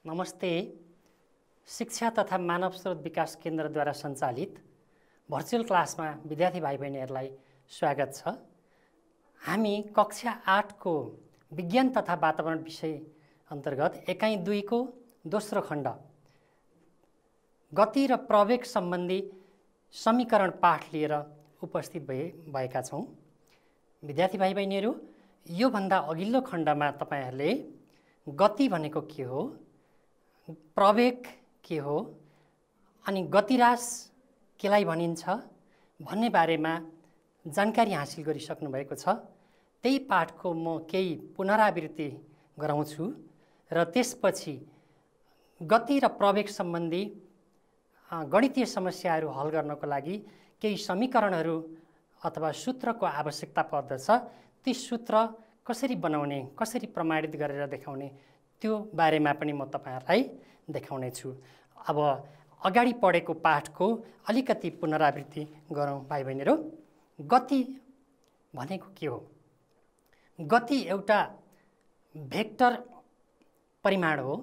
नमस्ते। शिक्षा तथा मानव स्रोत विकास केन्द्रद्वारा सञ्चालित भर्चुअल क्लासमा विद्यार्थी भाइ बहिनीहरूलाई स्वागत छ। हामी कक्षा 8 को विज्ञान तथा वातावरण विषय अन्तर्गत एकाइ 2 को दोस्रो खण्ड गति र प्रवेग सम्बन्धी समीकरण पाठ लिएर उपस्थित भएका छौँ। विद्यार्थी भाइ बहिनीहरू, यो भन्दा अघिल्लो खण्डमा तपाईहरूले गति भनेको के हो, प्रवेग के हो अनि गतिरास केलाई भनिन्छ भन्ने बारेमा जानकारी हासिल गरिसक्नु भएको छ। त्यही पाठको म केही पुनरावृत्ति गराउँछु र त्यसपछि गति र प्रवेग सम्बन्धी गणितीय समस्याहरू हल गर्नको लागि केही समीकरणहरू अथवा सूत्रको आवश्यकता पर्दछ। ती सूत्र कसरी बनाउने, कसरी प्रमाणित गरेर देखाउने, त्यो बारेमा पनि म तपाईहरुलाई देखाउने छु। अब अगाडि पढेको पाठको अलिकति पुनरावृत्ति गरौँ भाइ बहिनीहरू। गति भनेको के हो? गति एउटा भेक्टर परिमाण हो।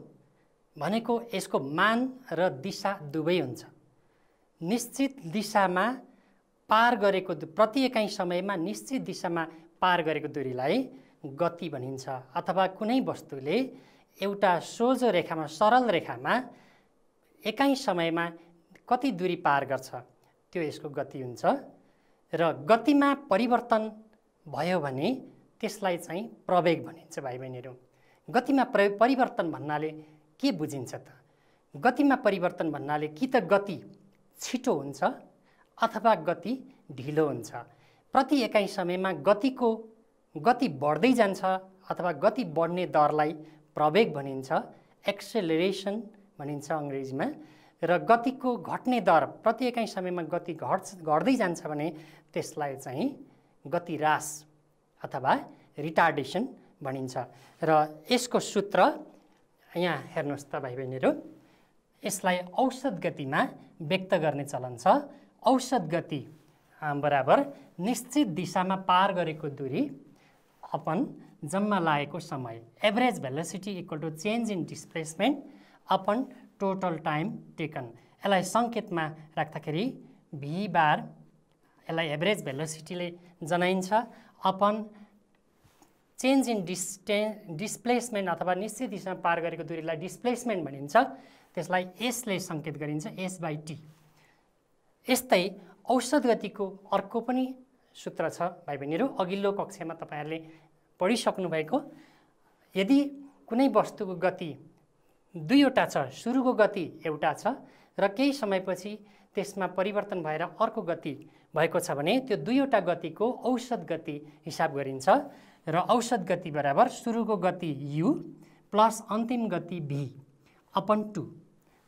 भनेको यसको मान र दिशा दुवै हुन्छ। निश्चित दिशामा पार गरेको प्रति एकाइ समयमा निश्चित दिशामा पार गरेको दूरीलाई गति भनिन्छ। अथवा कुनै वस्तुले एउटा सोझो रेखामा, सरल रेखामा एकाइ समयमा कति दूरी पार गर्छ, त्यो यसको गति हुन्छ। र गतिमा परिवर्तन भयो भने त्यसलाई चाहिँ प्रवेग भनिन्छ भाइ बहिनीहरू। गतिमा परिवर्तन भन्नाले के बुझिन्छ त? गतिमा परिवर्तन भन्नाले कि त गति छिटो हुन्छ अथवा गति ढिलो हुन्छ। प्रति एकाइ समयमा गति बढ्दै जान्छ अथवा गति बढ्ने दरलाई प्रवेग भनिन्छ, एक्सेलरेसन भनिन्छ अङ्ग्रेजीमा। र गतिको घट्ने दर, प्रति एकाइ समयमा गति घट्दै जान्छ भने त्यसलाई चाहिँ गतिरास अथवा रिटार्डेसन भनिन्छ। र यसको सूत्र यहाँ हेर्नुहोस् त भाइ बहिनीहरू। यसलाई औसत गतिमा व्यक्त गर्ने चलन छ। औसत गति बराबर निश्चित दिशामा पार गरेको दूरी अपन जम्मा लागेको समय, average velocity equal to change in displacement upon total time taken. यसलाई सङ्केतमा राख्दाखेरि भी बार, यसलाई एभरेज भेलोसिटीले जनाइन्छ, अपन चेन्ज इन डिस्प्लेसमेन्ट अथवा निश्चित दिशामा पार गरेको दूरीलाई डिस्प्लेसमेन्ट भनिन्छ। त्यसलाई एसले सङ्केत गरिन्छ, एस बाई टी। यस्तै औसत गतिको अर्को पनि सूत्र छ भाइ बहिनीहरू। अघिल्लो कक्षामा तपाईहरूले पढिसक्नु भएको। यदि कुनै वस्तुको गति दुईवटा छ, सुरुको गति एउटा छ र केही समयपछि त्यसमा परिवर्तन भएर अर्को गति भएको छ भने त्यो दुईवटा गतिको औसत गति हिसाब गरिन्छ। र औसत गति बराबर सुरुको गति u प्लस अन्तिम गति v अपन 2।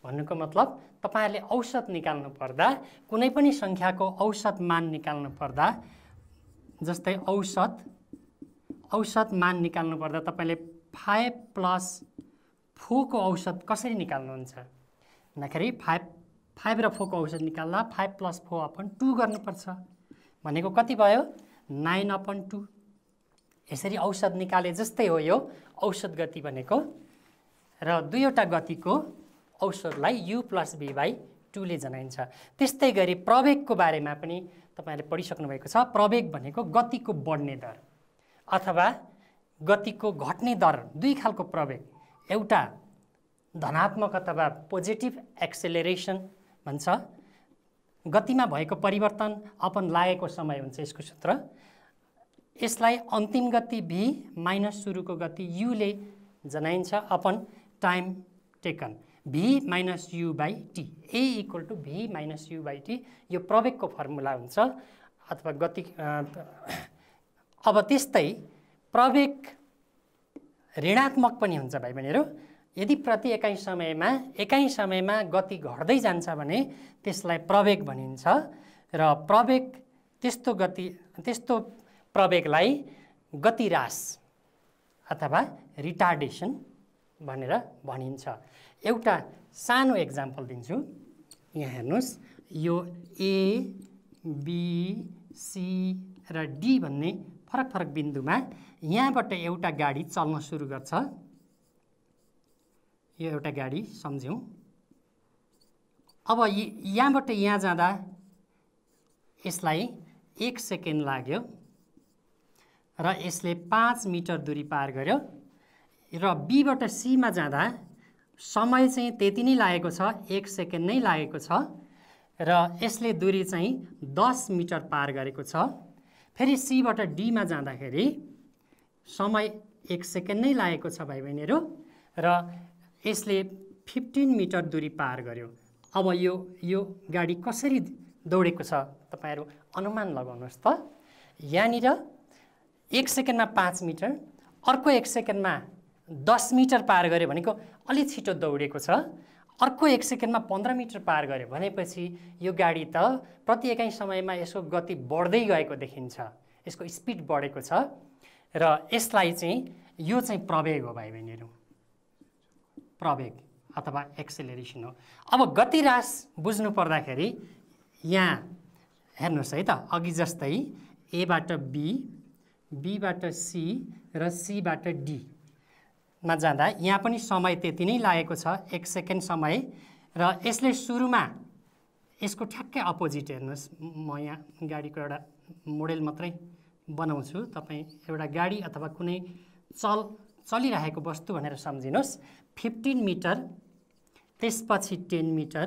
भन्नुको मतलब तपाईहरूले औसत निकाल्नु पर्दा, कुनै पनि सङ्ख्याको औसत मान निकाल्नु पर्दा, जस्तै औसत मान निकाल्नु पर्दा तपाईँले 5 प्लस 4 को औसत कसरी निकाल्नुहुन्छ भन्दाखेरि 5 र 4 को औसत निकाल्दा 5 प्लस 4 अपन 2 गर्नुपर्छ। भनेको कति भयो? 9 अपन 2। यसरी औसत निकाले जस्तै हो यो औसत गति भनेको। र दुईवटा गतिको औसतलाई u प्लस v बाई 2 ले जनाइन्छ। त्यस्तै गरी प्रवेगको बारेमा पनि तपाईँहरूले पढिसक्नु भएको छ। प्रवेग भनेको गतिको बढ्ने दर अथवा गतिको घट्ने दर। दुई खालको प्रवेग, एउटा धनात्मक अथवा पोजिटिभ एक्सेलरेसन भन्छ। गतिमा भएको परिवर्तन अपन लागेको समय हुन्छ यसको सूत्र। यसलाई अन्तिम गति v माइनस सुरुको गति u ले जनाइन्छ upon time taken, v minus u by t. a equal to v minus u by t यो प्रवेगको फर्मुला हुन्छ अथवा गति। अब त्यस्तै प्रवेग ऋणात्मक पनि हुन्छ भाइ बहिनीहरू। यदि प्रति एकाइ समयमा गति घट्दै जान्छ भने त्यसलाई प्रवेग भनिन्छ। र प्रवेग त्यस्तो प्रवेगलाई गतिरास अथवा रिटार्डेसन भनेर भनिन्छ। एउटा सानो एक्जाम्पल दिन्छु। यहाँ हेर्नुहोस्, यो ए बी सी र डी भन्ने फरक बिन्दुमा यहाँबाट एउटा गाडी चल्न सुरु गर्छ। यो एउटा गाडी सम्झौँ। अब यहाँबाट यहाँ जाँदा यसलाई 1 सेकेन्ड लाग्यो र यसले 5 मिटर दूरी पार गर्यो र बीबाट सीमा जाँदा समय चाहिँ त्यति नै लागेको छ, 1 सेकेन्ड नै लागेको छ र यसले दूरी चाहिँ 10 मिटर पार गरेको छ। फेरि सीबाट डीमा जाँदाखेरि समय 1 सेकेन्ड नै लागेको छ भाइ बहिनीहरू र यसले 15 मिटर दूरी पार गर्यो। अब यो गाडी कसरी दौडेको छ तपाईहरु अनुमान लगाउनुहोस् त। यहाँनिर 1 सेकेन्डमा 5 मिटर, अर्को 1 सेकेन्डमा 10 मिटर पार गर्यो भनेको अलि छिटो दौडेको छ। अर्को 1 सेकेन्डमा 15 मिटर पार गर्यो भनेपछि यो गाडी त प्रति एकाइ समयमा यसको गति बढ्दै गएको देखिन्छ, यसको स्पिड बढेको छ र यसलाई चाहिँ यो चाहिँ प्रवेग हो भाइ बहिनीहरू, प्रवेग अथवा एक्सेलरेसन हो। अब गतिह्रास बुझ्नु पर्दाखेरि यहाँ हेर्नुहोस् है त, अघि जस्तै एबाट बी, बीबाट सी र सीबाट डी मा जाँदा यहाँ पनि समय त्यति नै लागेको छ, 1 सेकेन्ड समय र यसले सुरुमा यसको ठ्याक्कै अपोजिट हेर्नुहोस्। म यहाँ गाडीको एउटा मोडेल मात्रै बनाउँछु, तपाईँ एउटा गाडी अथवा कुनै चलिरहेको वस्तु भनेर सम्झिनुहोस्। 15 मिटर, त्यसपछि 10 मिटर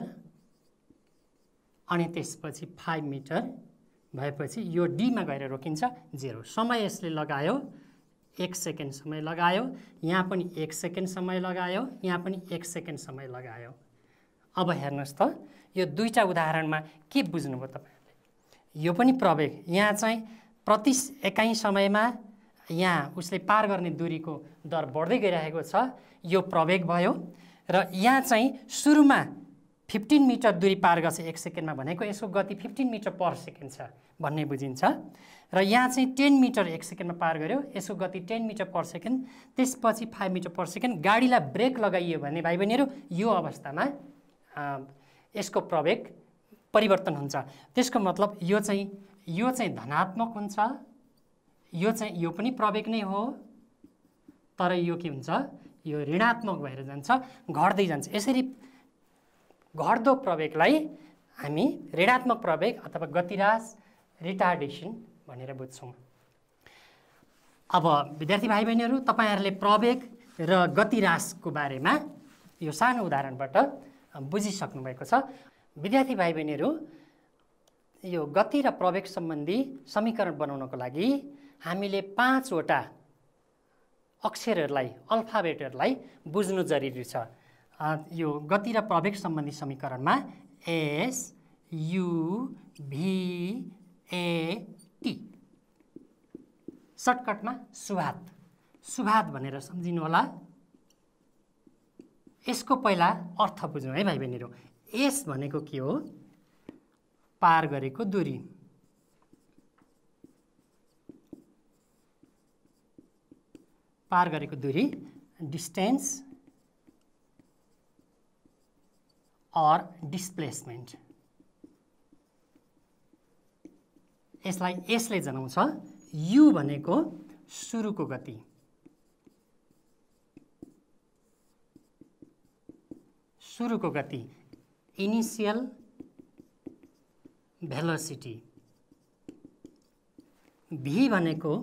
अनि त्यसपछि 5 मिटर भएपछि यो डीमा गएर रोकिन्छ 0। समय यसले लगायो, 1 सेकेन्ड समय लगायो, यहाँ पनि 1 सेकेन्ड समय लगायो, यहाँ पनि 1 सेकेन्ड समय लगायो। अब हेर्नुहोस् त, यो दुईटा उदाहरणमा के बुझ्नुभयो तपाईहरुले? यो पनि प्रवेग, यहाँ चाहिँ प्रति एकाइ समयमा यहाँ उसले पार गर्ने दूरीको दर बढ्दै गइरहेको छ, यो प्रवेग भयो। र यहाँ चाहिँ सुरुमा 15 मिटर दूरी पार गर्छ 1 सेकेन्डमा भनेको यसको गति 15 मिटर पर सेकेन्ड छ भन्ने बुझिन्छ। र यहाँ चाहिँ 10 मिटर 1 सेकेन्डमा पार गर्यो, यसको गति 10 मिटर पर सेकेन्ड, त्यसपछि 5 मिटर पर सेकेन्ड। गाडीलाई ब्रेक लगाइयो भने भाइ बहिनीहरू यो अवस्थामा यसको प्रवेग परिवर्तन हुन्छ। त्यसको मतलब यो चाहिँ धनात्मक हुन्छ, यो पनि प्रवेग नै हो, तर यो के हुन्छ, यो ऋणात्मक भएर जान्छ, घट्दै जान्छ। यसरी घट्दो प्रवेगलाई हामी ऋणात्मक प्रवेग अथवा गतिह्रास, रिटार्डेसन भनेर बुझ्छौँ। अब विद्यार्थी भाइ बहिनीहरू, तपाईहरुले प्रवेग र गतिह्रासको बारेमा यो सानो उदाहरणबाट बुझिसक्नु भएको छ। विद्यार्थी भाइ बहिनीहरू, यो गति र प्रवेग सम्बन्धी समीकरण बनाउनको लागि हामीले 5 वटा अक्षरहरूलाई, अल्फाबेटहरूलाई बुझ्नु जरुरी छ। यो गति र प्रवेग सम्बन्धी समीकरणमा s u v a t, सर्टकटमा सुभात भनेर सम्झिनु होला। यसको पहिला अर्थ बुझौँ है भाइ बहिनीहरू। एस भनेको के हो? पार गरेको दूरी। पार गरेको दूरी, डिस्टेन्स और डिस्प्लेसमेन्ट, यसलाई यसले जनाउँछ। यु भनेको सुरुको गति, सुरुको गति, इनिशियल भेलोसिटी। भी भनेको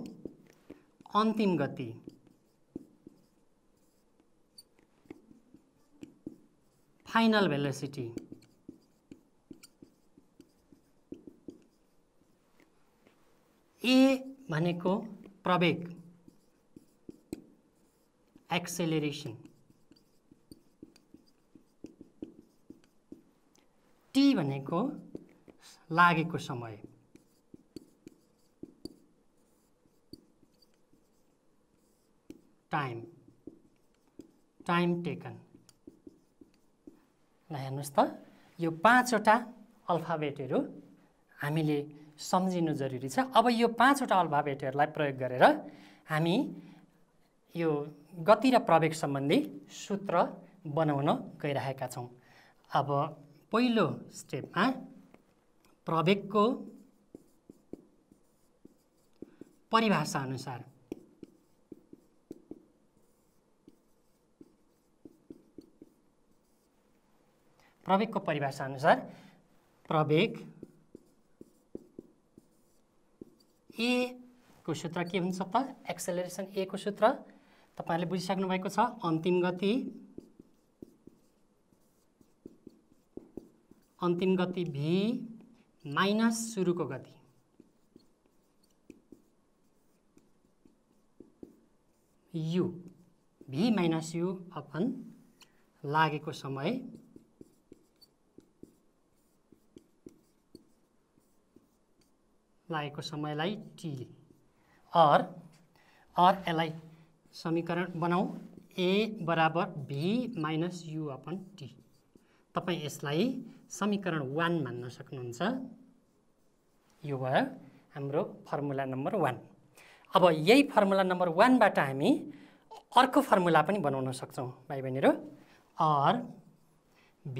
अन्तिम गति, फाइनल भेलोसिटी। ए भनेको प्रवेग, एक्सेलरेसन। टी भनेको लागेको समय, टाइम टेकन। ल हेर्नुहोस् त, यो 5 वटा अल्फाबेटहरू हामीले सम्झिनु जरुरी छ। अब यो 5 वटा अल्फाबेटहरूलाई प्रयोग गरेर हामी यो गति र प्रवेग सम्बन्धी सूत्र बनाउन गइरहेका छौँ। अब पहिलो स्टेपमा प्रवेगको परिभाषा अनुसार प्रवेगको परिभाषा अनुसार प्रवेग ए को सूत्र के हुन्छ त? एक्सेलरेसन ए को सूत्र तपाईहरुले बुझिसक्नु भएको छ। अन्तिम गति v माइनस सुरुको गति u, v minus u upon लागेको समयलाई t और यसलाई समीकरण बनाऊ a बराबर v minus u upon t। तपाई यसलाई समीकरण 1 मान्न सक्नुहुन्छ। यो भयो हाम्रो फर्मुला नम्बर 1। अब यही फर्मुला नम्बर 1 बाट हामी अर्को फर्मुला पनि बनाउन सक्छौं भाइ बहिनीहरु। और v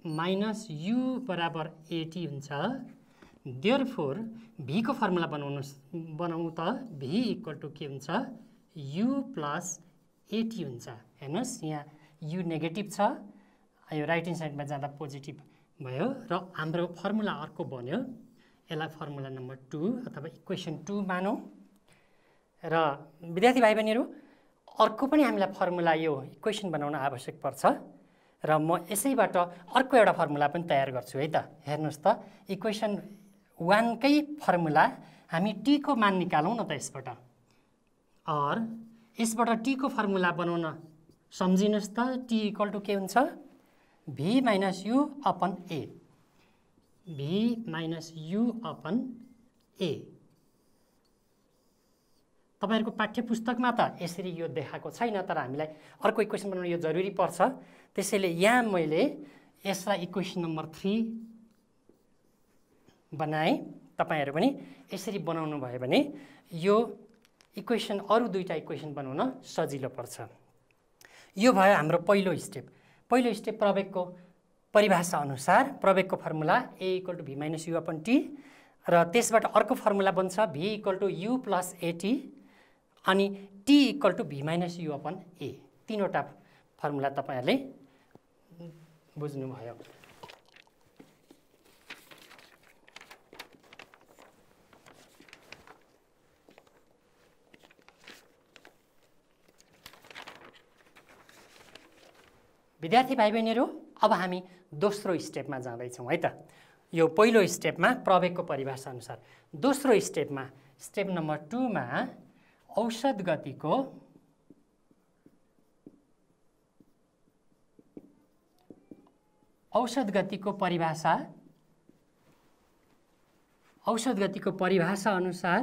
माइनस u बराबर at हुन्छ। देयरफोर v को फर्मुला बनाउनु त v इक्वल टु के हुन्छ? u प्लस at हुन्छ। हेर्नुस् यहाँ u नेगेटिभ छ, यो राइट ह्यान्ड साइडमा जाँदा पोजिटिभ भयो र हाम्रो फर्मुला अर्को बन्यो। यसलाई फर्मुला नम्बर 2 अथवा इक्वेसन 2 मानौं। र विद्यार्थी भाइ बहिनीहरु अर्को पनि हामीलाई फर्मुला यो इक्वेसन बनाउन आवश्यक पर्छ र म यसैबाट अर्को एउटा फर्मुला पनि तयार गर्छु है त। हेर्नुस् त इक्वेसन 1 कै फर्मुला हामी t को मान निकालौं न त यसबाट। और यसबाट t को फर्मुला बनाउन सम्झिनुस् त t इक्वल टु के हुन्छ? v minus u upon a, v minus u upon a। तपाईहरुको पाठ्यपुस्तकमा त यसरी यो देखाएको छैन, तर हामीलाई अर्को इक्वेसन बनाउन यो जरुरी पर्छ। त्यसैले यहाँ मैले यसलाई इक्वेसन नम्बर 3 बनाए। तपाईहरु पनि यसरी बनाउनु भयो भने यो इक्वेसन अरु दुईटा इक्वेसन बनाउन सजिलो पर्छ। यो भयो हाम्रो पहिलो स्टेप। पहिलो स्टेप प्रवेगको परिभाषा अनुसार प्रवेगको formula a equal to v minus u upon t र त्यसबाट अर्को फर्मुला बन्छ v equal to u plus at अनि t equal to v minus u upon a। तीनवटा फर्मुला तपाईहरुले बुझ्नु भयो। विद्यार्थी भाइ बहिनीहरु अब हामी दोस्रो स्टेपमा जाँदै छौं है त। यो पहिलो स्टेपमा प्रवेगको परिभाषा अनुसार, दोस्रो स्टेपमा स्टेप नम्बर 2 मा औसत गतिको परिभाषा अनुसार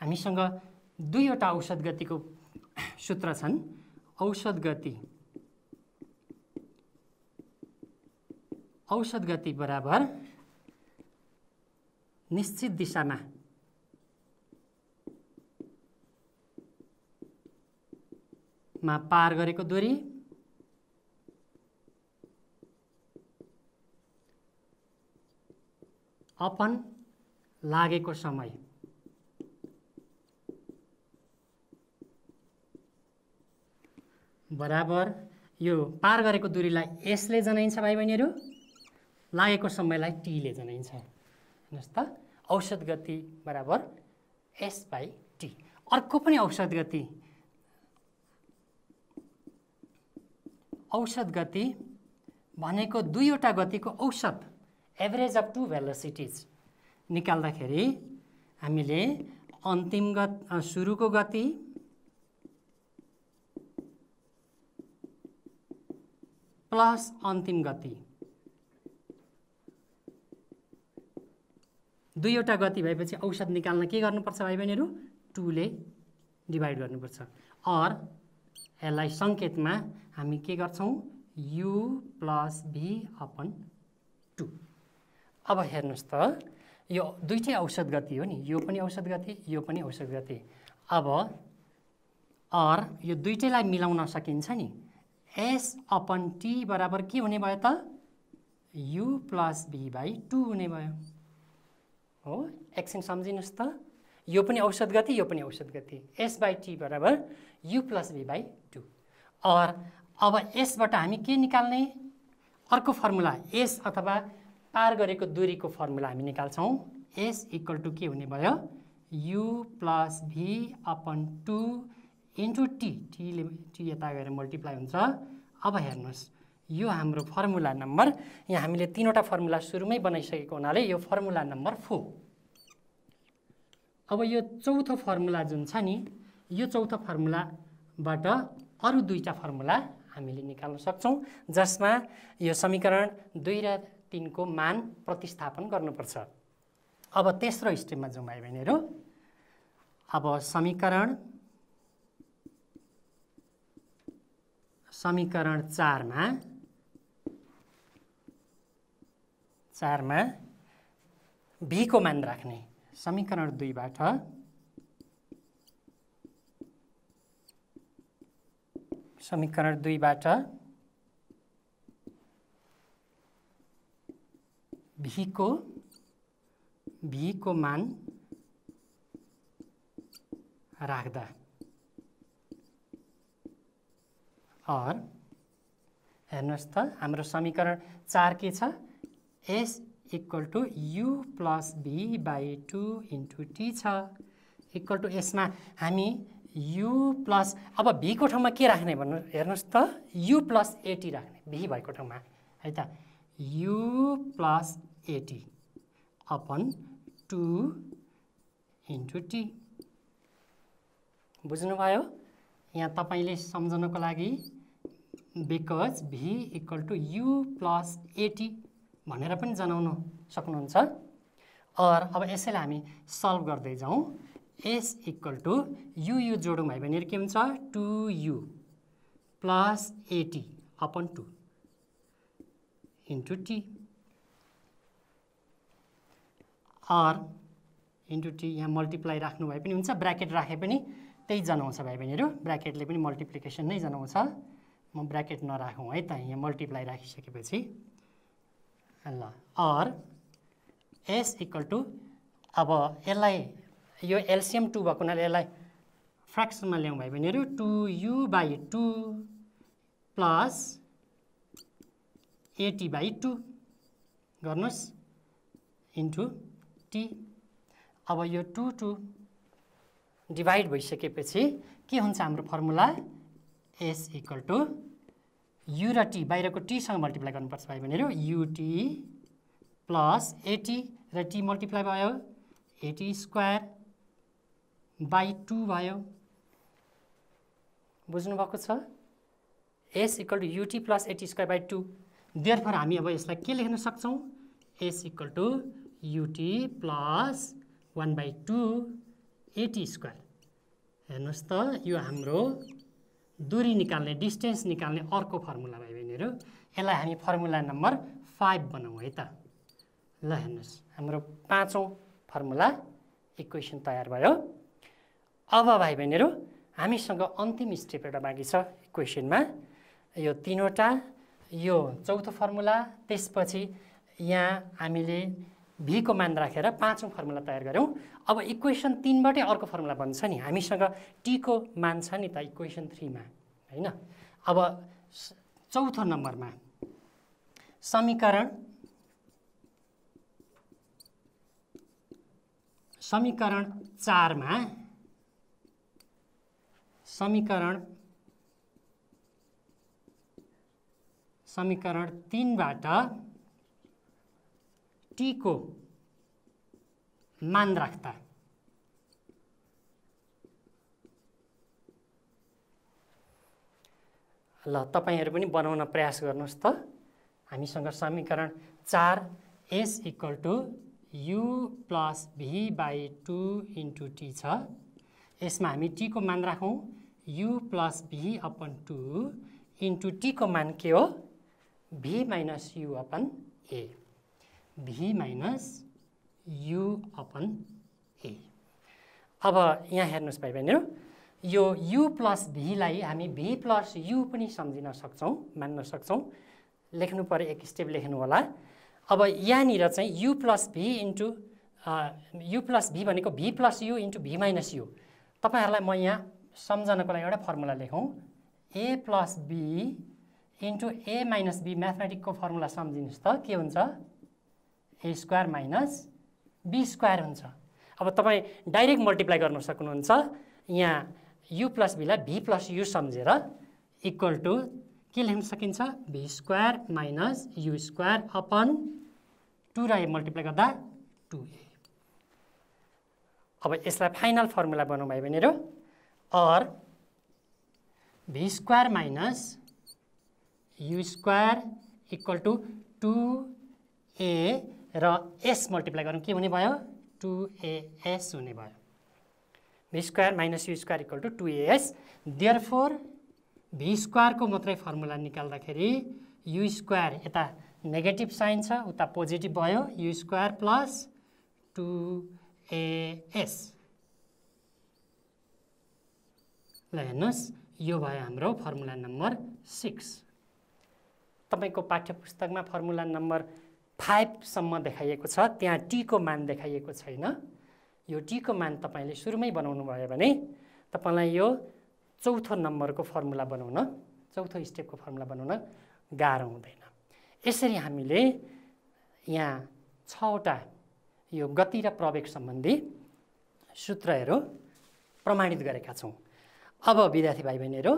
हामीसँग दुईवटा औसत गतिको सूत्र छन्। औसत गति बराबर निश्चित दिशामा पार गरेको दूरी अपन लागेको समय बराबर यो पार गरेको दूरीलाई s ले जनाइन्छ भाइ बहिनीहरु, लागेको समयलाई t ले जनाइन्छ। हेर्नुस् त औसत गति बराबर s बाइ t। अर्को पनि औसत गति भनेको दुईवटा गतिको औसत, एभरेज अफ टु भेलोसिटीज निकाल्दाखेरि हामीले सुरुको गति प्लस अन्तिम गति, दुईवटा गति भएपछि औसत निकाल्न के गर्नुपर्छ भाइ बहिनीहरु? 2 ले डिभाइड गर्नुपर्छ। और यसलाई संकेतमा हामी के गर्छौं? u plus v upon 2। अब हेर्नुस् त यो दुईटै औसत गति हो नि, यो पनि औसत गति, यो पनि औसत गति। अब और यो दुईटैलाई मिलाउन सकिन्छ नि। s अपन t बराबर के हुने भयो त? u प्लस v बाइ 2 हुने भयो हो। एकछिन सम्झिनुस् त, यो पनि औसत गति, यो पनि औसत गति। S/T बराबर U + V/2। और अब यसबाट हामी के निकाल्ने? अर्को फर्मुला S अथवा पार गरेको दूरीको फर्मुला हामी निकाल्छौँ। S = के हुने भयो? U + V/2 × T। T यता गएर मल्टिप्लाई हुन्छ। अब हेर्नुहोस्, यो हाम्रो फर्मुला नम्बर, यहाँ हामीले तीनवटा फर्मुला सुरुमै बनाइसकेको हुनाले यो फर्मुला नम्बर 4। अब यो चौथो फर्मुला जुन छ नि, यो चौथो फर्मुलाबाट अरू दुईटा फर्मुला हामीले निकाल्न सक्छौँ, जसमा यो समीकरण 2 र 3 को मान प्रतिस्थापन गर्नुपर्छ। अब तेस्रो स्टेपमा जाउँ भाइ बहिनीहरू। अब समीकरण 4 मा V को मान राख्ने। समीकरण 2 बाट V को मान राख्दा और हेर्नुहोस् त हाम्रो समीकरण 4 के छ? S = U + V/2 × T छ। इक्वल टु यसमा हामी U प्लस, अब V को ठाउँमा के राख्ने भन्नु हेर्नुहोस् त, U + AT राख्ने V भएको ठाउँमा है त। U + AT upon 2 × T। बुझ्नुभयो? यहाँ तपाईले सम्झनको लागि बिकज V = U + AT भनेर पनि जनाउन सक्नुहुन्छ। और अब यसैलाई हामी सल्भ गर्दै जाउँ। S = U जोडौँ भाइ बहिनीहरु के हुन्छ? 2U + AT अपन 2 × T और × T यहाँ मल्टिप्लाई राख्नु भए पनि हुन्छ, ब्र्याकेट राखे पनि त्यही जनाउँछ भाइ बहिनीहरु। ब्र्याकेटले पनि मल्टिप्लिकेसन नै जनाउँछ। म ब्र्याकेट नराखौँ है त, यहाँ मल्टिप्लाई राखिसकेपछि ल। और S = अब यसलाई यो एलसीएम 2 भएको हुनाले यसलाई फ्र्याक्सनमा ल्याउँ भाइ बहिनीहरु। 2U/2 + AT/2 गर्नुस् × T। अब यो 2 डिभाइड भइसकेपछि के हुन्छ हाम्रो फर्मुला? S = U र T बाहिरको T सँग मल्टिप्लाई गर्नुपर्छ भाइ बहिनीहरु। UT + AT र T मल्टिप्लाई भयो, AT² / 2 भयो। बुझ्नु भएको छ? S = UT + AT² / 2। देयरफोर हामी अब यसलाई के लेख्न सक्छौं? S = UT + 1/2 AT²। हेर्नुस् त, यो हाम्रो दूरी निकाल्ने, डिस्टेन्स निकाल्ने अर्को फर्मुला भाइ बहिनीहरु। यसलाई हामी फर्मुला नम्बर 5 बनाउँ है त। ल हेर्नुस्, हाम्रो पाँचौं फर्मुला इक्वेसन तयार भयो। अब भाइ बहिनीहरु हामीसँग अन्तिम स्टेप एउटा बाँकी छ इक्वेसनमा। यो तीनवटा, यो चौथो फर्मुला, त्यसपछि यहाँ हामीले V को मान राखेर पाँचौं फर्मुला तयार गर्यौं। अब इक्वेसन 3 बाटै अर्को फर्मुला बन्छ नि। हामीसँग T को मान छ नि त इक्वेसन 3 मा, हैन? अब चौथो नम्बरमा समीकरण 4 मा समीकरण 3 बाट T को मान राख्दा ल तपाईहरु पनि बनाउन प्रयास गर्नुस् त। हामीसँग समीकरण 4 S = U + V/2 × T छ। यसमा हामी T को मान राखौं, U + V/2 × T को मान के हो? V - U/A। V - U/A। अब यहाँ हेर्नुस् भाइ बहिनीहरु, यो U + V लाई हामी V + U पनि सम्झिन सक्छौं, मान्न सक्छौं। लेख्नु पर्यो, एक स्टेप लेख्नु होला। अब यहाँनिर चाहिँ U + V × u plus v भनेको v plus u into v minus u. तपाईँहरूलाई म यहाँ सम्झनको लागि एउटा फर्मुला लेखौँ, a plus b into a minus b. म्याथमेटिकको फर्मुला सम्झिनुहोस् त, के हुन्छ? A square minus b square हुन्छ। अब तपाईँ डाइरेक्ट मल्टिप्लाई गर्न सक्नुहुन्छ। यहाँ यु प्लस बीलाई भी प्लस यु सम्झेर इक्वल टु के लेख्न सकिन्छ? V square minus u square upon 2 र ए मल्टिप्लाई गर्दा 2a। अब यसलाई फाइनल फर्मुला बनाउँ भाइ बहिनीहरू, और v square minus u square equal to 2a र s मल्टिप्लाई गरौँ, के हुने भयो? 2as हुने भयो। V square minus u square equal to 2as। Therefore v स्क्वायरको मात्रै फर्मुला निकाल्दाखेरि यु स्क्वायर यता नेगेटिभ साइन छ, उता पोजिटिभ भयो, यु स्क्वायर प्लस 2as। ल हेर्नुहोस्, यो भयो हाम्रो फर्मुला नम्बर 6। तपाईँको पाठ्यपुस्तकमा फर्मुला नम्बर 5 सम्म देखाइएको छ, त्यहाँ टी को मान देखाइएको छैन। यो टी को मान तपाईँले सुरुमै बनाउनु भयो भने तपाईँलाई यो चौथो नम्बरको फर्मुला बनाउन, चौथो स्टेपको फर्मुला बनाउन गाह्रो हुँदैन। यसरी हामीले यहाँ 6वटा यो गति र प्रवेग सम्बन्धी सूत्रहरू प्रमाणित गरेका छौँ। अब विद्यार्थी भाइ बहिनीहरू,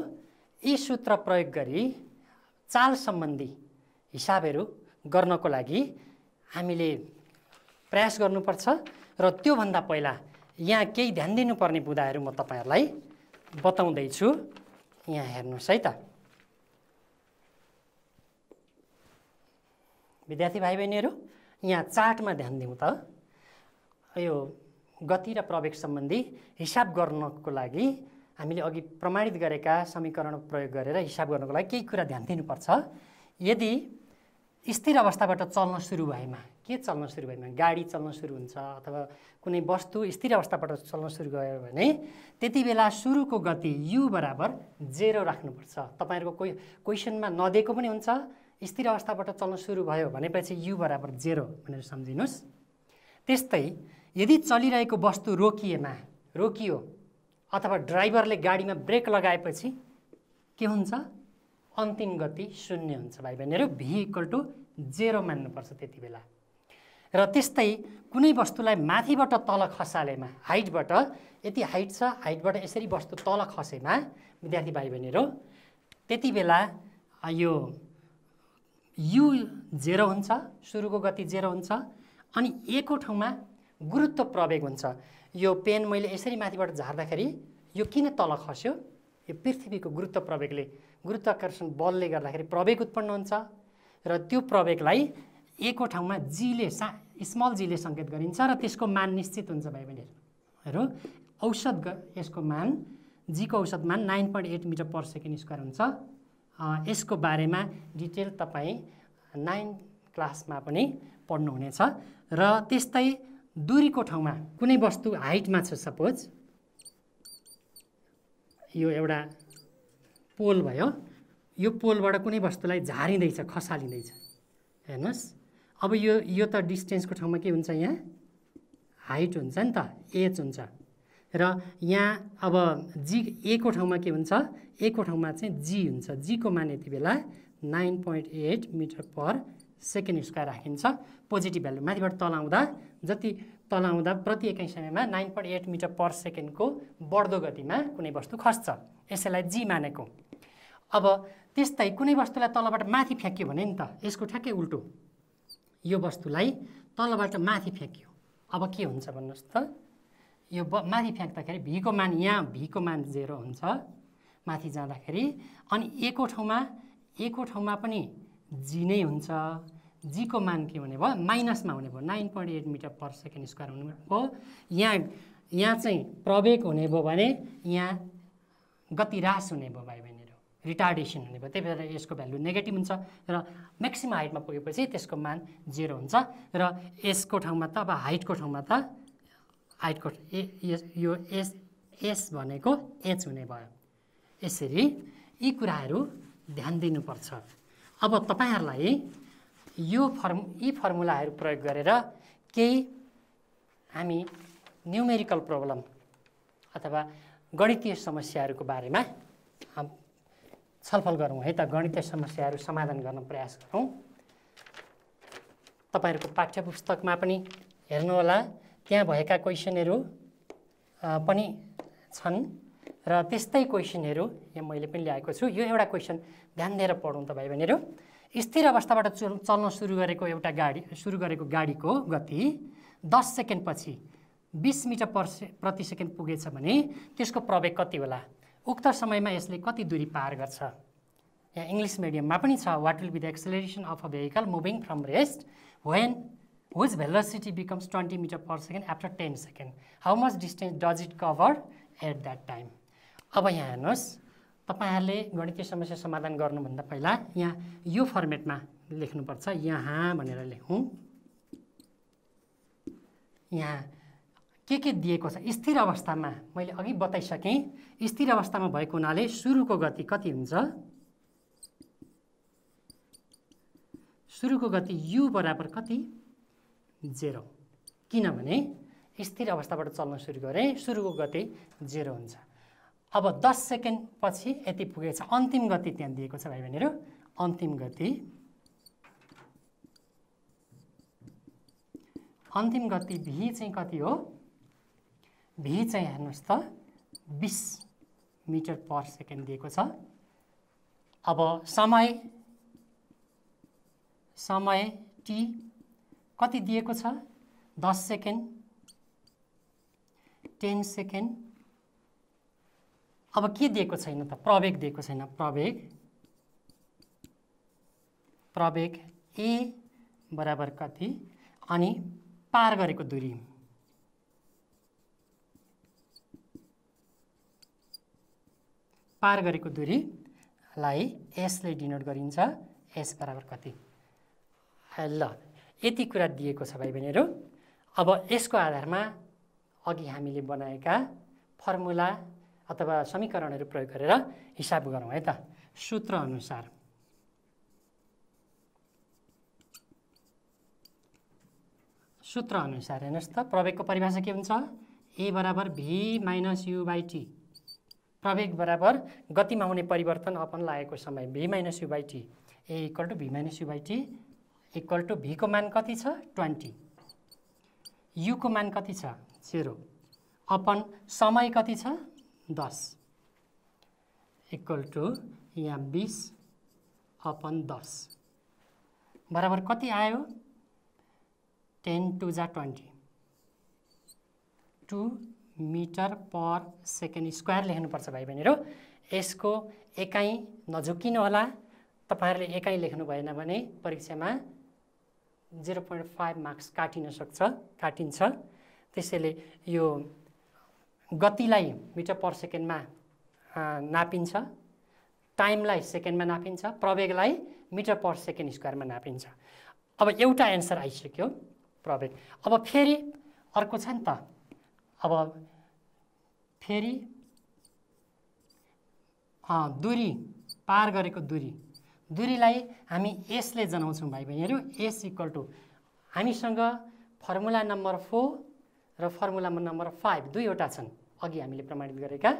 यी सूत्र प्रयोग गरी चाल सम्बन्धी हिसाबहरू गर्नको लागि हामीले प्रयास गर्नुपर्छ। र त्योभन्दा पहिला यहाँ केही ध्यान दिनुपर्ने बुँदाहरू म तपाईँहरूलाई बताउँदैछु। यहाँ हेर्नुहोस् है त विद्यार्थी भाइ बहिनीहरू, यहाँ चार्टमा ध्यान दिउँ त। यो गति र प्रवेग सम्बन्धी हिसाब गर्नको लागि हामीले अघि प्रमाणित गरेका समीकरण प्रयोग गरेर हिसाब गर्नको लागि केही कुरा ध्यान दिनुपर्छ। यदि स्थिर अवस्थाबाट चल्न सुरु भएमा, के चल्न सुरु भएमा? गाडी चल्न सुरु हुन्छ अथवा कुनै वस्तु स्थिर अवस्थाबाट चल्न सुरु गयो भने त्यति बेला सुरुको गति u बराबर 0 राख्नुपर्छ। तपाईँहरूको क्वेसनमा नदिएको पनि हुन्छ, स्थिर अवस्थाबाट चल्न सुरु भयो भनेपछि u बराबर 0 भनेर सम्झिनुहोस्। त्यस्तै यदि चलिरहेको वस्तु रोकियो अथवा ड्राइभरले गाडीमा ब्रेक लगाएपछि के हुन्छ? अन्तिम गति 0 हुन्छ भाइ बहिनीहरू। v इक्वल टु 0 मान्नुपर्छ त्यति बेला। र त्यस्तै कुनै वस्तुलाई माथिबाट तल खसालेमा, हाइटबाट, यति हाइट छ, हाइटबाट यसरी वस्तु तल खसेमा विद्यार्थी भाइ बहिनीहरू, त्यति बेला यो u 0 हुन्छ, सुरुको गति 0 हुन्छ। अनि a को ठाउँमा गुरुत्व प्रवेग हुन्छ। यो पेन मैले यसरी माथिबाट झार्दाखेरि यो किन तल खस्यो? यो पृथ्वीको गुरुत्व प्रवेगले, गुरुत्वाकर्षण बलले गर्दाखेरि प्रवेग उत्पन्न हुन्छ। र त्यो प्रवेगलाई a को ठाउँमा जीले, स्मल जीले सङ्केत गरिन्छ र त्यसको मान निश्चित हुन्छ भाइ बहिनीहरू। औसत यसको मान, जीको औसत मान 9.8 मिटर पर सेकेन्ड स्क्वायर हुन्छ। यसको बारेमा डिटेल तपाईँ 9 क्लासमा पनि पढ्नुहुनेछ। र त्यस्तै दूरीको ठाउँमा कुनै वस्तु हाइटमा छ, सपोज यो एउटा पोल भयो, यो पोलबाट कुनै वस्तुलाई झारिँदैछ, खसालिँदैछ, हेर्नुहोस्। अब यो त डिस्टेन्सको ठाउँमा के हुन्छ? यहाँ हाइट हुन्छ नि त, एच हुन्छ। र यहाँ अब जी, ए को ठाउँमा के हुन्छ? ए को ठाउँमा चाहिँ जी हुन्छ। जी को मान यति बेला 9.8 मिटर पर सेकेन्ड स्क्वायर राखिन्छ। पोजिटिभ भ्यालु माथिबाट तल आउँदा, जति तल आउँदा प्रति एकाइ समयमा 9.8 मिटर पर सेकेन्डको बढ्दो गतिमा कुनै वस्तु खस्छ। यसैलाई जी मानेको। अब त्यस्तै कुनै वस्तुलाई तलबाट माथि फ्याँक्यो भने नि त यसको ठ्याक्कै उल्टो, यो वस्तुलाई तलबाट माथि फ्याँक्यो, अब के हुन्छ भन्नुहोस् त? यो माथि फ्याँक्दाखेरि v को मान, यहाँ v को मान 0 हुन्छ माथि जाँदाखेरि। अनि a को ठाउँमा पनि g नै हुन्छ। g को मान के हुने भयो? माइनसमा हुने भयो, 9.8 मिटर पर सेकेन्ड स्क्वायर हुने भयो। यहाँ चाहिँ प्रवेग हुने भयो भने यहाँ गति ह्रास हुने भयो भाइ बहिनीहरू, रिटार्डेसन हुने भयो। त्यही भएर यसको भ्यालु नेगेटिभ हुन्छ र म्याक्सिमम हाइटमा पुगेपछि त्यसको मान 0 हुन्छ। र यसको ठाउँमा त, अब हाइटको ठाउँमा त हाइटको यो एस भनेको एच हुने भयो। यसरी यी कुराहरू ध्यान दिनुपर्छ। अब तपाईँहरूलाई यी फर्मुलाहरू प्रयोग गरेर केही हामी न्युमेरिकल प्रब्लम अथवा गणितीय समस्याहरूको बारेमा छलफल गरौँ है त। गणितीय समस्याहरू समाधान गर्न प्रयास गरौँ। तपाईहरुको पाठ्यपुस्तकमा पनि हेर्नुहोला, त्यहाँ भएका क्वेशनहरू पनि छन् र त्यस्तै क्वेशनहरू यहाँ मैले पनि ल्याएको छु। यो एउटा क्वेशन ध्यान दिएर पढौँ त भाइ बहिनीहरू। स्थिर अवस्थाबाट चल्न सुरु गरेको गाडीको गति 10 सेकेन्डपछि 20 मिटर प्रति सेकेन्ड पुगेछ भने त्यसको प्रवेग कति होला? उक्त समयमा यसले कति दूरी पार गर्छ? यहाँ इङ्ग्लिस मिडियममा पनि छ। What will be the acceleration of a vehicle moving from rest when whose velocity becomes 20 meter per second after 10 seconds? How much distance does it cover at that time? अब यहाँ हेर्नुहोस्, तपाईहरुले गणितीय समस्या समाधान गर्नुभन्दा पहिला यहाँ यो फर्मेटमा लेख्नुपर्छ। यहाँ भनेर लेखौँ। यहाँ के दिएको छ? स्थिर अवस्थामा मैले अघि बताइसकेँ। स्थिर अवस्थामा भएको हुनाले सुरुको गति कति हुन्छ? सुरुको गति u बराबर कति? 0। किनभने स्थिर अवस्थाबाट चल्न सुरु गरे सुरुको गति 0 हुन्छ। अब 10 सेकेन्ड पछि यति पुगेछ। अन्तिम गति त्यहाँ दिएको छ भाइ बहिनीहरू। अन्तिम गति v चाहिँ कति हो? v चाहिँ हेर्नुहोस् त 20 मिटर पर सेकेन्ड दिएको छ। अब समय t कति दिएको छ? 10 सेकेन्ड, 10 सेकेन्ड। अब के दिएको छैन त? प्रवेग दिएको छैन। प्रवेग a बराबर कति अनि पार गरेको दूरी दूरीलाई s ले डिनोट गरिन्छ। s बराबर कति? ल यति कुरा दिएको छ भाइ बहिनीहरू। अब यसको आधारमा अघि हामीले बनाएका फर्मुला अथवा समीकरणहरू प्रयोग गरेर हिसाब गरौँ है त। सूत्र अनुसार हेर्नुहोस् त, प्रवेगको परिभाषा के हुन्छ? a बराबर v minus u by t। प्रवेग बराबर गतिमा हुने परिवर्तन अपन लागेको समय v minus u by t। a equal to v minus u by t equal to v को मान कति छ? 20। u को मान कति छ? 0 अपन समय कति छ? 10 इक्वल टु यहाँ 20 अपन 10 बराबर कति आयो? 10 टु जा 20 2 मिटर पर सेकेन्ड स्क्वायर लेख्नुपर्छ भाइ बहिनीहरू। यसको एकाइ नझुकिनु होला। तपाईहरुले एकाइ लेख्नु भएन भने परीक्षामा 0.5 मार्क्स काटिन्छ। त्यसैले यो गतिलाई मिटर पर सेकेन्डमा नापिन्छ, टाइमलाई सेकेन्डमा नापिन्छ, प्रवेगलाई मिटर पर सेकेन्ड स्क्वायरमा नापिन्छ। अब एउटा एन्सर आइसक्यो प्रवेग। अब फेरि अर्को छ नि त। अब फेरि दूरी पार गरेको दूरीलाई हामी s ले जनाउँछौँ भाइ बहिनीहरू। s इक्वल टु हामीसँग फर्मुला नम्बर 4 र फर्मुला नम्बर 5 दुईवटा छन् अघि हामीले प्रमाणित गरेका।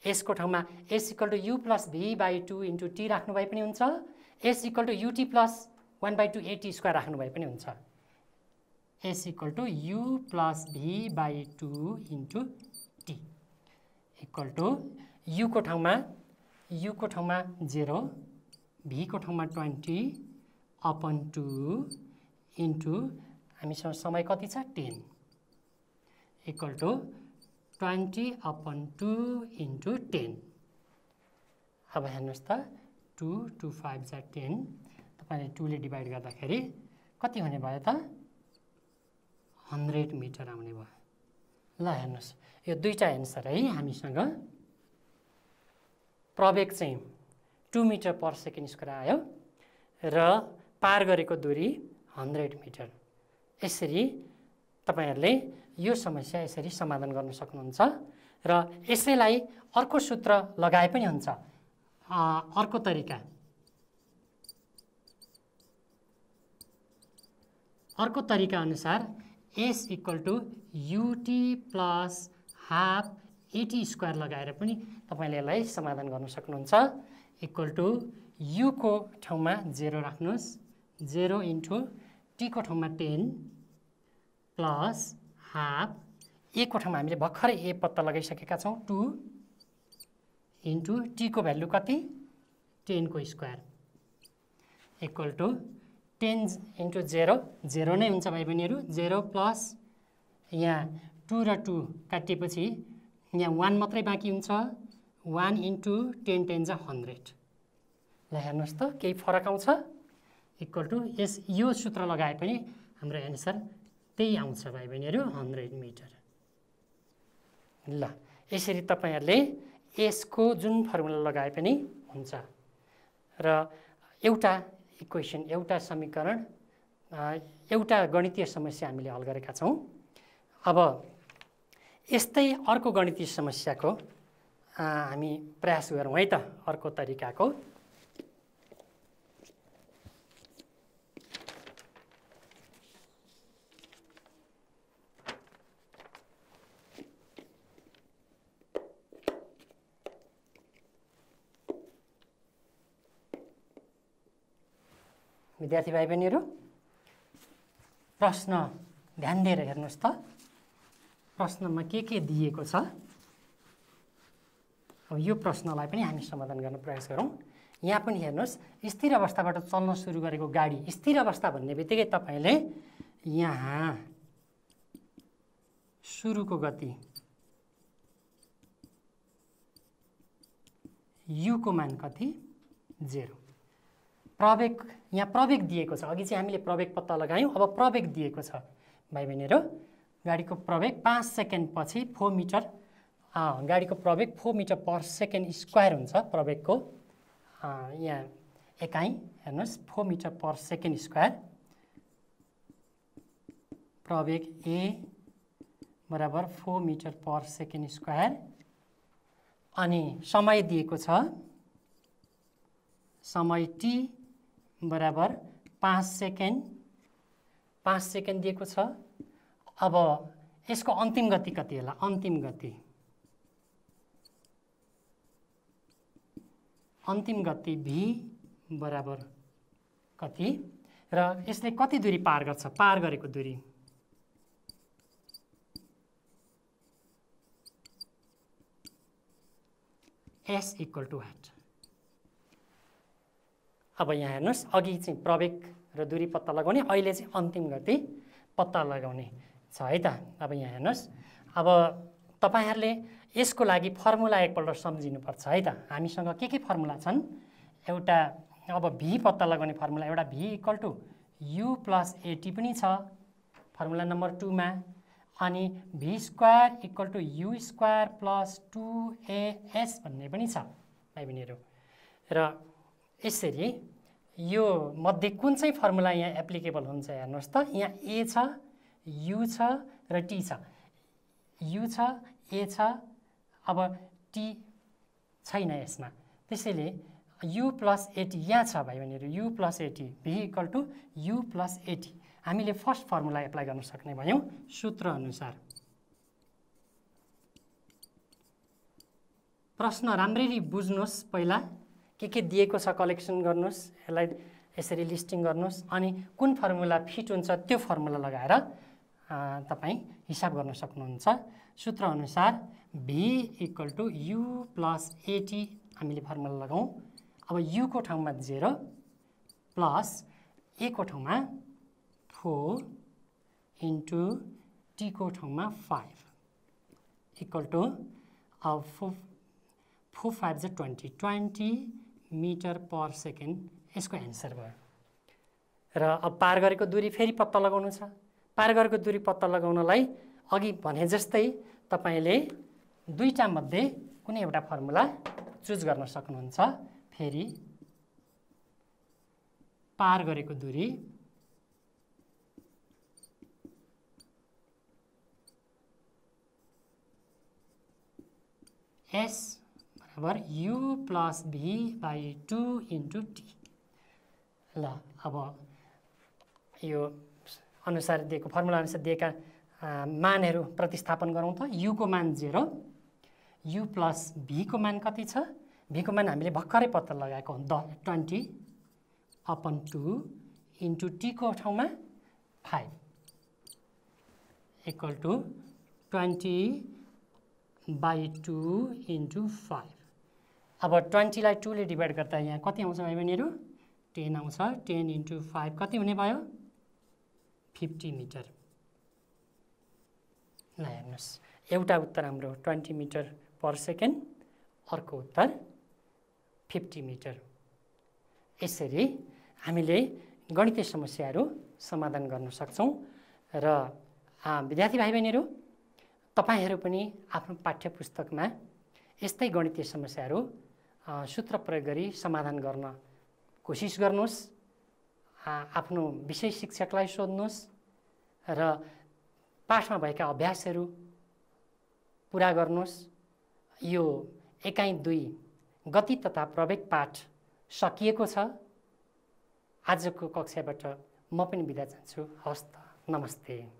s को ठाउँमा s equal to u plus v by 2 into t राख्नु भए पनि हुन्छ। s equal to ut plus 1/2 at square राख्नु भए पनि हुन्छ। s equal to u plus v by 2 into t equal to u को ठाउँमा 0, v को ठाउँमा 20 अपन 2 इन्टु हामीसँग समय कति छ? 10 इक्वल टु 20 अपन 2 इन्टु 10। अब हेर्नुहोस् त 2 2 5 जा 10। तपाईँले 2 ले डिभाइड गर्दाखेरि कति हुने भयो त? 100 मिटर आउने भयो। ल हेर्नुहोस्, यो दुईटा एन्सर है हामीसँग। प्रवेग चाहिँ 2 मिटर पर सेकेन्ड स्क्वायर आयो र पार गरेको दूरी 100 मिटर। यसरी तपाईहरुले यो समस्या यसरी समाधान गर्न सक्नुहुन्छ र यसैलाई अर्को सूत्र लगाए पनि हुन्छ। अर्को तरिका अनुसार s equal to U T plus half A T square लगाएर पनि तपाईँले यसलाई समाधान गर्न सक्नुहुन्छ। इक्वल टु युको ठाउँमा 0 राख्नुहोस्, 0 इन्टु टीको ठाउँमा 10 प्लस हाफ ए को ठाउँमा हामीले भर्खरै ए पत्ता लगाइसकेका छौँ 2 इन्टु टीको भ्यालु कति 10 को स्क्वायर इक्वल टु 10 इन्टु 0 0 नै हुन्छ भाइ बहिनीहरू। 0 प्लस यहाँ 2 र 2 काटिएपछि यहाँ 1 मात्रै बाँकी हुन्छ। 1 इन्टु 10 10 जा 100। ल हेर्नुहोस् त केही फरक आउँछ। इक्वल टु यो सूत्र लगाए पनि हाम्रो एन्सर त्यही आउँछ भाइ बहिनीहरू 100 मिटर। ल यसरी तपाईँहरूले यसको जुन फर्मुला लगाए पनि हुन्छ। र एउटा इक्वेसन एउटा समीकरण एउटा गणितीय समस्या हामीले हल गरेका छौँ। अब यस्तै अर्को गणितीय समस्याको हामी प्रयास गरौँ है त। अर्को तरिकाको विद्यार्थी भाइ बहिनीहरू प्रश्न ध्यान दिएर हेर्नुहोस् त। प्रश्नमा के दिएको छ अब यो प्रश्नलाई पनि हामी समाधान गर्न प्रयास गरौँ। यहाँ पनि हेर्नुहोस् स्थिर अवस्थाबाट चल्न सुरु गरेको गाडी स्थिर अवस्था भन्ने बित्तिकै तपाईँले यहाँ सुरुको गति युको मान कति 0 प्रवेग यहाँ प्रवेग दिएको छ। अघि चाहिँ हामीले प्रवेग पत्ता लगायौँ। अब प्रवेग दिएको छ भाइ बहिनीहरू। गाडीको प्रवेग 5 सेकेन्ड पछि 4 मिटर गाडीको प्रवेग 4 मिटर पर सेकेन्ड स्क्वायर हुन्छ। प्रवेगको यहाँ एकाइ हेर्नुहोस् 4 मिटर पर सेकेन्ड स्क्वायर। प्रवेग ए बराबर 4 मिटर पर सेकेन्ड स्क्वायर। अनि समय दिएको छ समय टी बराबर 5 सेकेन्ड दिएको छ। अब यसको अन्तिम गति कति होला अन्तिम गति भी बराबर कति र यसले कति दूरी पार गर्छ पार गरेको दूरी एस इक्वल टु वाट। अब यहाँ हेर्नुहोस् अघि चाहिँ प्रवेग र दूरी पत्ता लगाउने अहिले चाहिँ अन्तिम गति पत्ता लगाउने छ है त। अब यहाँ हेर्नुहोस् अब तपाईहरूले यसको लागि फर्मुला एकपल्ट सम्झिनुपर्छ है त। हामीसँग के फर्मुला छन् एउटा अब भी पत्ता लगाउने फर्मुला एउटा v equal to you plus at पनि छ फर्मुला नम्बर 2 मा। अनि v square equal to u square plus 2as भन्ने पनि छ भाइ बहिनीहरू। र यसरी यो मध्ये कुन चाहिँ फर्मुला यहाँ एप्लिकेबल हुन्छ हेर्नुहोस् त। यहाँ ए छ यु छ र टी छ। यु छ ए छ अब टी छैन यसमा। त्यसैले यु प्लस एटी यहाँ छ भाइ बहिनीहरू U plus A T V equal to you plus eighty. हामीले फर्स्ट फर्मुला एप्लाई गर्न सक्ने भयौँ सूत्र अनुसार। प्रश्न राम्ररी बुझ्नुहोस् पहिला के दिएको छ कलेक्सन गर्नुहोस् यसलाई यसरी लिस्टिङ गर्नुहोस् अनि कुन फर्मुला फिट हुन्छ त्यो फर्मुला लगाएर तपाईँ हिसाब गर्न सक्नुहुन्छ। सूत्र अनुसार v equal to you plus eighty हामीले फर्मुला लगाउँ। अब युको ठाउँमा 0 प्लस ए को ठाउँमा 4 इन्टु टीको ठाउँमा 5 इक्वल टु अब 4 5 जा 20 मिटर पर सेकेन्ड यसको एन्सर भयो। र अब पार गरेको दूरी फेरि पत्ता लगाउनु छ। पार गरेको दूरी पत्ता लगाउनलाई अघि भने जस्तै तपाईँले दुईटा मध्ये कुनै एउटा फर्मुला चुज गर्न सक्नुहुन्छ। फेरि पार गरेको दूरी एस बराबर U plus V by 2 into T. ल अब यो अनुसार दिएको फर्मुला अनुसार दिएका मानहरू प्रतिस्थापन गरौँ त। युको मान 0, यु प्लस भीको मान कति छ? भीको मान हामीले भर्खरै पत्ता लगाएको 20 अपन 2 इन्टु टीको ठाउँमा 5 इक्वल टु 20/2 इन्टु 5। अब 20 लाई 2 ले डिभाइड गर्दा यहाँ कति आउँछ भाइ बहिनीहरू? 10 आउँछ। 10 इन्टु 5 कति हुने भयो? 50 मिटर। ल हेर्नुहोस्, एउटा उत्तर हाम्रो 20 मिटर पर सेकेन्ड, अर्को उत्तर 50 मिटर। यसरी हामीले गणितीय समस्याहरू समाधान गर्न सक्छौँ। र विद्यार्थी भाइ बहिनीहरू, तपाईहरू पनि आफ्नो पाठ्यपुस्तकमा यस्तै गणितीय समस्याहरू सूत्र प्रयोग गरी समाधान गर्न कोसिस गर्नुहोस्। आफ्नो विषय शिक्षकलाई सोध्नुहोस् र पाठमा भएका अभ्यासहरू पुरा गर्नुहोस्। यो एकाइ 2 गति तथा प्रवेग पाठ सकिएको छ। आजको कक्षाबाट म पनि बिदा चाहन्छु। हवस् त, नमस्ते।